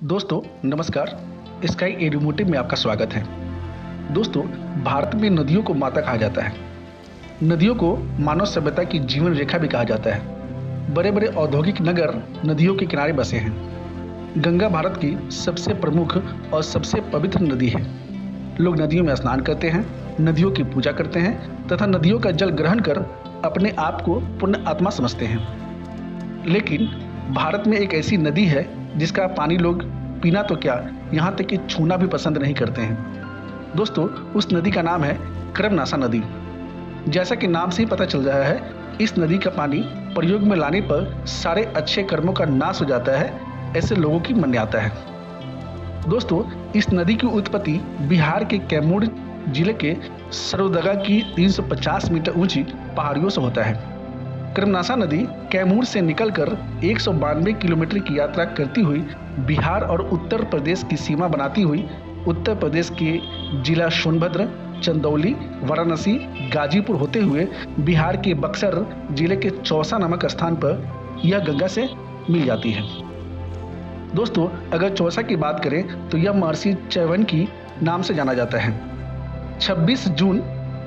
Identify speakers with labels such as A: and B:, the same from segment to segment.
A: दोस्तों नमस्कार। स्काई एडुमोटिव में आपका स्वागत है। दोस्तों, भारत में नदियों को माता कहा जाता है। नदियों को मानव सभ्यता की जीवन रेखा भी कहा जाता है। बड़े बड़े औद्योगिक नगर नदियों के किनारे बसे हैं। गंगा भारत की सबसे प्रमुख और सबसे पवित्र नदी है। लोग नदियों में स्नान करते हैं, नदियों की पूजा करते हैं तथा नदियों का जल ग्रहण कर अपने आप को पुण्य आत्मा समझते हैं। लेकिन भारत में एक ऐसी नदी है जिसका पानी लोग पीना तो क्या, यहाँ तक कि छूना भी पसंद नहीं करते हैं। दोस्तों, उस नदी का नाम है कर्मनासा नदी। जैसा कि नाम से ही पता चल रहा है, इस नदी का पानी प्रयोग में लाने पर सारे अच्छे कर्मों का नाश हो जाता है, ऐसे लोगों की मान्यता है। दोस्तों, इस नदी की उत्पत्ति बिहार के कैमूर जिले के सरौदगा की 350 मीटर ऊंची पहाड़ियों से होता है। कर्मनासा नदी कैमूर से निकलकर 192 किलोमीटर की यात्रा करती हुई बिहार और उत्तर प्रदेश की सीमा बनाती हुई उत्तर प्रदेश के जिला सोनभद्र, चंदौली, वाराणसी, गाजीपुर होते हुए बिहार के बक्सर जिले के चौसा नामक स्थान पर यह गंगा से मिल जाती है। दोस्तों, अगर चौसा की बात करें तो यह महर्षि च्यवन नाम से जाना जाता है। 26 जून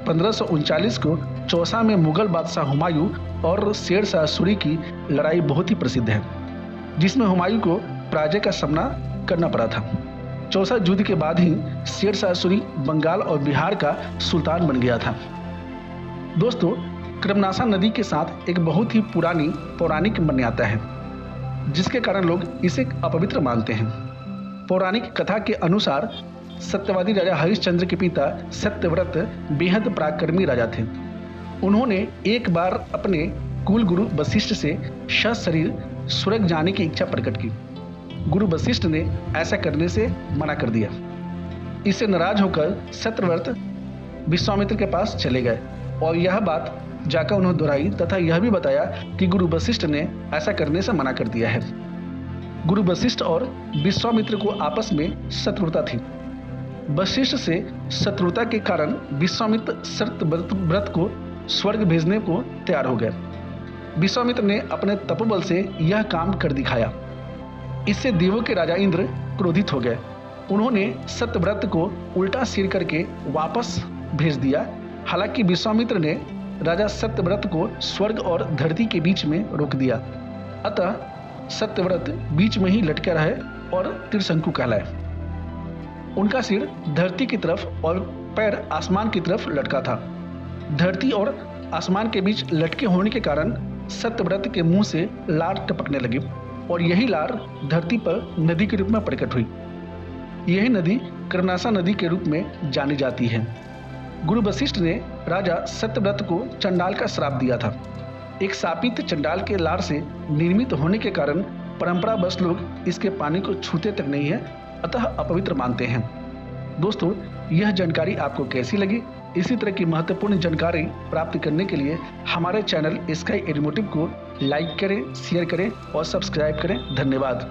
A: 1539 को चौसा में मुगल बादशाह हुमायूं और शेर शाह सूरी की लड़ाई बहुत ही प्रसिद्ध है, जिसमें हुमायूं को पराजय का सामना करना पड़ा था। चौसा युद्ध के बाद ही शेर शाह सूरी बंगाल और बिहार का सुल्तान बन गया था। दोस्तों, कर्मनासा नदी के साथ एक बहुत ही पुरानी पौराणिक मान्यता है, जिसके कारण लोग इसे अपवित्र मानते हैं। पौराणिक कथा के अनुसार सत्यवादी राजा हरिश्चंद्र के पिता सत्यव्रत बेहद पराक्रमी राजा थे। उन्होंने एक बार अपने कुल गुरु वशिष्ठ से सशरीर स्वर्ग जाने की इच्छा प्रकट की। गुरु वशिष्ठ ने ऐसा करने से मना कर दिया। इससे नाराज होकर सत्यव्रत विश्वामित्र के पास चले गए और यह बात जाकर उन्होंने दोहराई तथा यह भी बताया कि गुरु वशिष्ठ ने ऐसा करने से मना कर दिया है। गुरु वशिष्ठ और विश्वामित्र को आपस में शत्रुता थी। वशिष्ठ से शत्रुता के कारण विश्वामित्र सत्यव्रत को स्वर्ग भेजने को तैयार हो गए। विश्वामित्र ने अपने तपोबल से यह काम कर दिखाया। इससे देवों के राजा इंद्र क्रोधित हो गए। उन्होंने सत्यव्रत को उल्टा सिर करके वापस भेज दिया। हालांकि विश्वामित्र ने राजा सत्यव्रत को स्वर्ग और धरती के बीच में रोक दिया। अतः सत्यव्रत बीच में ही लटके रहे और त्रिशंकु कहलाए। उनका सिर धरती की तरफ और पैर आसमान की तरफ लटका था। धरती और आसमान के बीच लटके होने के कारण सत्यव्रत के मुंह से लार टपकने लगी और यही लार धरती पर नदी के रूप में प्रकट हुई। यही नदी कर्मनासा नदी के रूप में जानी जाती है। गुरु वशिष्ठ ने राजा सत्यव्रत को चंडाल का श्राप दिया था। एक शापित चंडाल के लार से निर्मित होने के कारण परंपरावश लोग इसके पानी को छूते तक नहीं है, अतः अपवित्र मानते हैं। दोस्तों, यह जानकारी आपको कैसी लगी? इसी तरह की महत्वपूर्ण जानकारी प्राप्त करने के लिए हमारे चैनल स्काई एडुमोटिव को लाइक करें, शेयर करें और सब्सक्राइब करें। धन्यवाद।